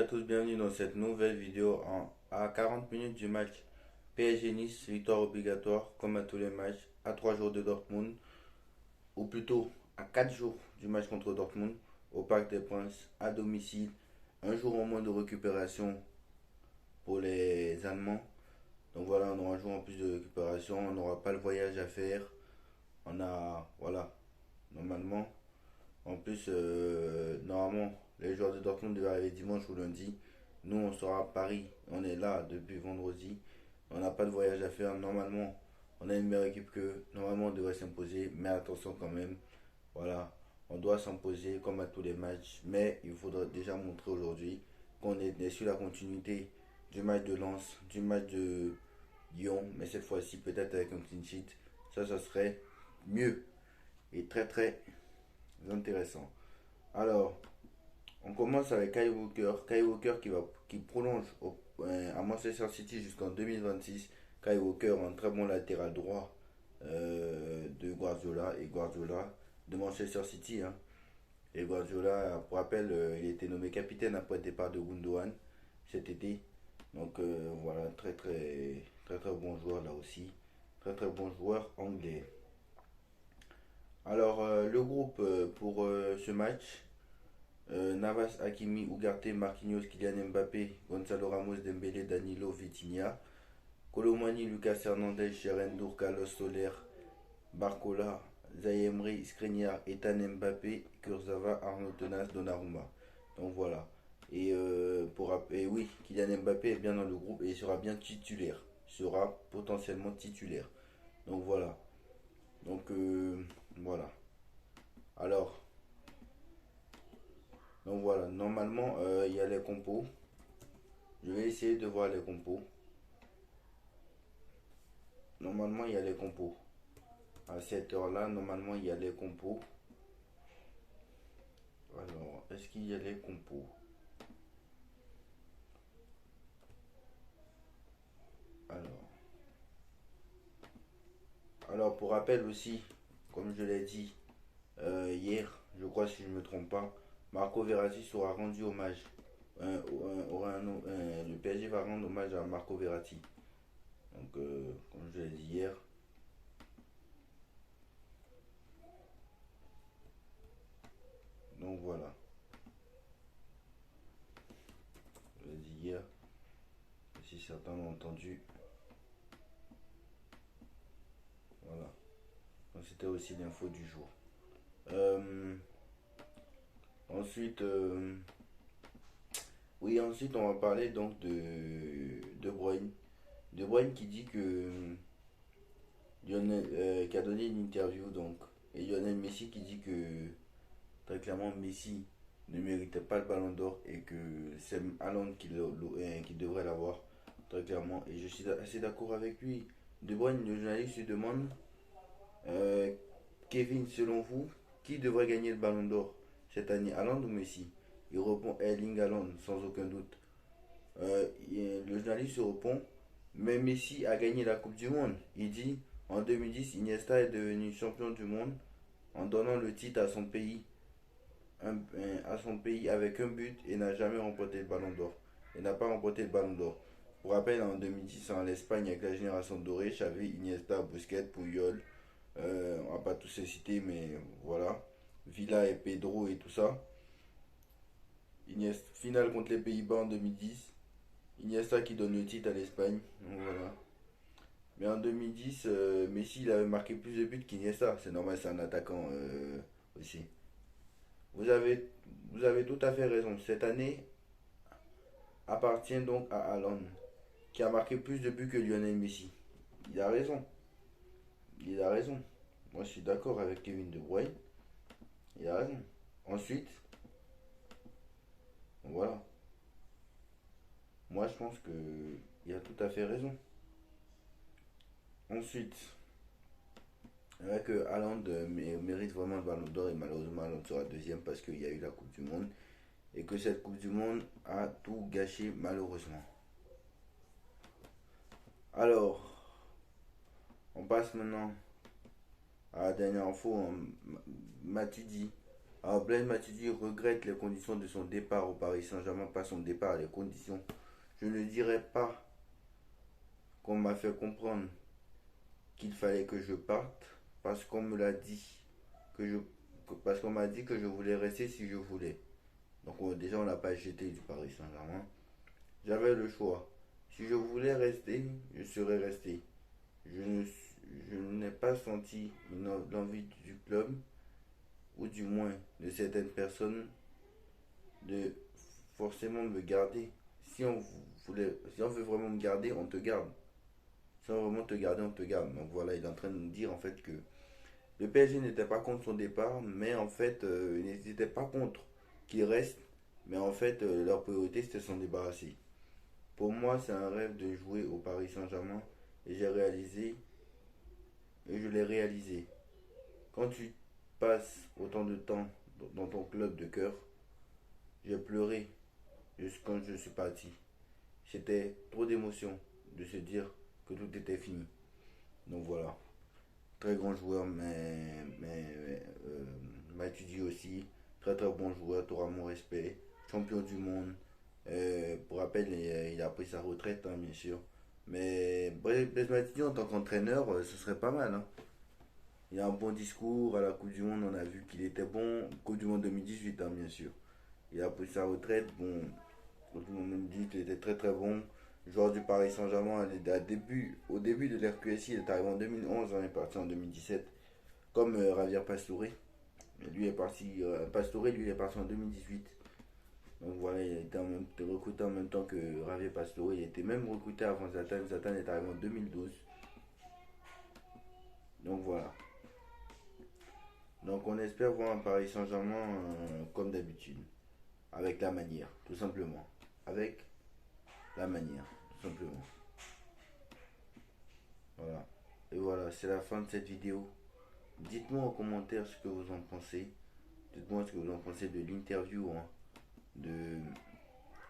tous, bienvenue dans cette nouvelle vidéo à 40 minutes du match PSG Nice, victoire obligatoire comme à tous les matchs, à 3 jours de Dortmund, ou plutôt à 4 jours du match contre Dortmund, au Parc des Princes, à domicile, un jour en moins de récupération pour les Allemands. Donc voilà, on aura un jour en plus de récupération, on n'aura pas le voyage à faire, voilà, normalement. En plus, normalement, les joueurs de Dortmund devaient arriver dimanche ou lundi. Nous, on sera à Paris. On est là depuis vendredi. On n'a pas de voyage à faire. Normalement, on a une meilleure équipe qu'eux. Normalement, on devrait s'imposer. Mais attention quand même. Voilà. On doit s'imposer comme à tous les matchs. Mais il faudra déjà montrer aujourd'hui qu'on est sur la continuité du match de Lens, du match de Lyon. Mais cette fois-ci, peut-être avec un clean sheet. Ça serait mieux. Et très très intéressant. Alors, on commence avec Kyle Walker. Kyle Walker qui prolonge à Manchester City jusqu'en 2026. Kyle Walker, un très bon latéral droit de Guardiola et Guardiola de Manchester City, hein. Et Guardiola, pour rappel, il était nommé capitaine après le départ de Gundogan cet été. Donc voilà, très bon joueur là aussi. Très bon joueur anglais. Alors, le groupe pour ce match, Navas, Hakimi, Ugarte, Marquinhos, Kylian Mbappé, Gonzalo Ramos, Dembélé, Danilo, Vitinha, Colomani, Lucas Hernandez, Cherendour, Carlos Soler, Barcola, Zayemri, Skriniar, Ethan Mbappé, Kurzawa, Arnaud Tenas, Donnarumma. Donc voilà. Et oui, Kylian Mbappé est bien dans le groupe et il sera bien titulaire. Il sera potentiellement titulaire. Donc voilà. Donc voilà. Alors, donc voilà. Normalement, il y a les compos. Je vais essayer de voir les compos. Normalement, il y a les compos. À cette heure-là, normalement, il y a les compos. Alors, est-ce qu'il y a les compos? Alors, pour rappel aussi, comme je l'ai dit hier, je crois si je ne me trompe pas, Marco Verratti sera rendu hommage. Le PSG va rendre hommage à Marco Verratti. Donc, comme je l'ai dit hier, donc voilà. Je l'ai dit hier, si certains l'ont entendu, voilà. Donc, c'était aussi l'info du jour. Ensuite, oui, ensuite on va parler donc de Bruyne. De Bruyne qui dit que qui a donné une interview donc, et Lionel Messi qui dit que très clairement Messi ne méritait pas le ballon d'or et que c'est Haaland qui devrait l'avoir très clairement, et je suis assez d'accord avec lui. De Bruyne, le journaliste se demande euh, Kevin, selon vous, qui devrait gagner le ballon d'or cette année, Haaland ou Messi? Il répond Erling Haaland sans aucun doute. Le journaliste se répond mais Messi a gagné la Coupe du Monde. Il dit en 2010, Iniesta est devenu champion du monde en donnant le titre à son pays, avec un but, et n'a jamais remporté le ballon d'or. Il n'a pas remporté le ballon d'or. Pour rappel, en 2010, en Espagne, avec la génération dorée, Xavi, Iniesta, Busquets, Puyol, on va pas tous les citer, mais voilà. Villa et Pedro et tout ça. Iniesta, finale contre les Pays-Bas en 2010. Iniesta qui donne le titre à l'Espagne. Donc voilà. Mais en 2010, Messi il avait marqué plus de buts qu'Iniesta. C'est normal, c'est un attaquant aussi. Vous avez, vous avez tout à fait raison. Cette année appartient donc à Haaland, qui a marqué plus de buts que Lionel Messi. Il a raison. Il a raison. Moi, je suis d'accord avec Kevin De Bruyne. Il a raison. Ensuite, voilà. Moi, je pense que il a tout à fait raison. Ensuite, c'est vrai que Haaland mérite vraiment le ballon d'or et malheureusement Haaland sera deuxième parce qu'il y a eu la Coupe du Monde et que cette Coupe du Monde a tout gâché malheureusement. Alors, on passe maintenant à la dernière info. Matuidi Alors Blaise Matuidi regrette les conditions de son départ au Paris Saint-Germain, pas son départ, les conditions. Je ne dirais pas qu'on m'a fait comprendre qu'il fallait que je parte parce qu'on me l'a dit que je parce qu'on m'a dit que je voulais rester si je voulais. Donc déjà on n'a pas jeté du Paris Saint-Germain. J'avais le choix. Si je voulais rester, je serais resté. Je n'ai pas senti l'envie du club, ou du moins de certaines personnes, de forcément me garder. Si on veut vraiment me garder, on te garde. Si on veut vraiment te garder, on te garde. Donc voilà, il est en train de nous dire en fait que le PSG n'était pas contre son départ, mais en fait, ils n'étaient pas contre qu'il reste, mais en fait, leur priorité c'était de s'en débarrasser. Pour moi, c'est un rêve de jouer au Paris Saint-Germain et j'ai réalisé, et je l'ai réalisé. Quand tu passes autant de temps dans ton club de cœur, j'ai pleuré juste quand je suis parti. C'était trop d'émotion de se dire que tout était fini. Donc voilà, très grand joueur, mais Matuidi aussi, très très bon joueur, tu auras mon respect, champion du monde. Pour rappel, il a pris sa retraite, hein, bien sûr. Mais Blaise Matuidi en tant qu'entraîneur, ce serait pas mal, hein. Il a un bon discours à la Coupe du Monde, on a vu qu'il était bon. Coupe du Monde 2018, hein, bien sûr. Il a pris sa retraite, bon, tout le monde dit qu'il était très très bon. Joueur du Paris Saint-Germain, au début de l'RQSI, il est arrivé en 2011, hein, il est parti en 2017, comme Javier Pastore. Lui est parti, Pastore, lui, il est parti en 2018. Donc voilà, il a été recruté en même temps que Javier Pastore. Il était même recruté avant Zlatan. Zlatan est arrivé en 2012. Donc voilà. Donc on espère voir un Paris Saint-Germain comme d'habitude. Avec la manière, tout simplement. Avec la manière, tout simplement. Voilà. Et voilà, c'est la fin de cette vidéo. Dites-moi en commentaire ce que vous en pensez. Dites-moi ce que vous en pensez de l'interview, hein, de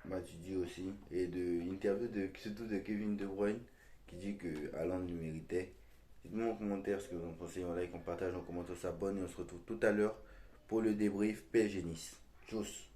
Matuidi aussi. Et de l'interview surtout de Kevin De Bruyne qui dit que Haaland lui méritait. Dites-moi en commentaire ce que vous en pensez. On like, on partage, on commente, on s'abonne et on se retrouve tout à l'heure pour le débrief PSG Nice. Tchuss.